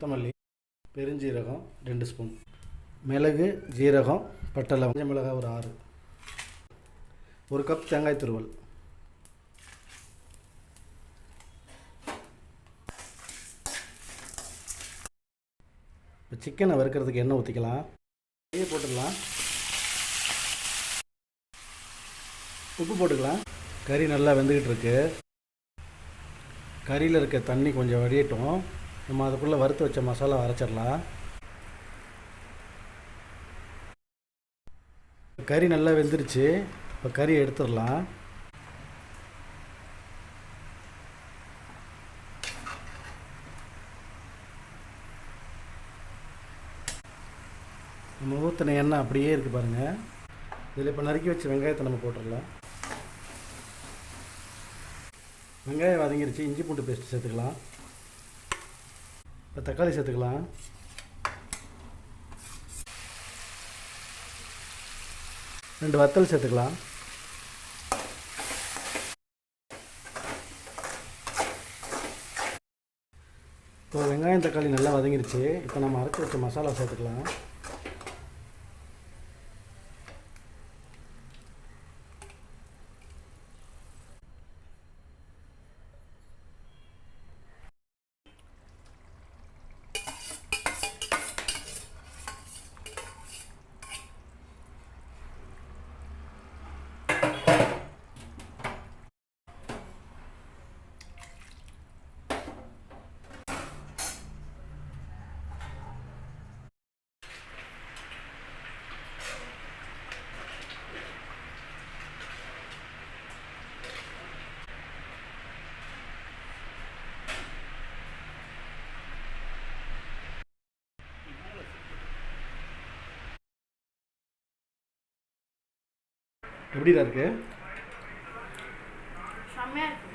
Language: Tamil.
கொத்தமல்லி, பெருஞ்சீரகம் 2 ஸ்பூன், மிளகு, ஜீரகம், பட்டை, மஞ்சள் மிளகாய் ஒரு 6, 1 கப் தேங்காய் துருவல். இப்போ சிக்கனை வறுக்கிறதுக்கு எண்ணெய் ஊற்றிக்கலாம். நெய்யை போட்டுக்கலாம். உப்பு போட்டுக்கலாம். கறி நல்லா வெந்துக்கிட்டு இருக்கு. கறியில் இருக்க தண்ணி கொஞ்சம் வடியட்டும். நம்ம அதுக்குள்ளே வறுத்து வச்ச மசாலா அரைச்சிடலாம். கறி நல்லா வெந்துருச்சு. இப்போ கறி எடுத்துடலாம். நம்ம ஊற்றின எண்ணெய் அப்படியே இருக்குது பாருங்கள். இதில் இப்போ நறுக்கி வச்ச வெங்காயத்தை நம்ம போட்டுடலாம். வெங்காயம் வதங்கிருச்சு. இஞ்சி பூண்டு பேஸ்ட் சேர்த்துக்கலாம். இப்போ தக்காளி சேர்த்துக்கலாம். ரெண்டு வத்தல் சேர்த்துக்கலாம். இப்போ வெங்காயம் தக்காளி நல்லா வதங்கிருச்சு. இப்போ நம்ம அரைச்சி வச்ச மசாலா சேர்த்துக்கலாம். எப்படிடா இருக்கு? செம்மையா இருக்கு.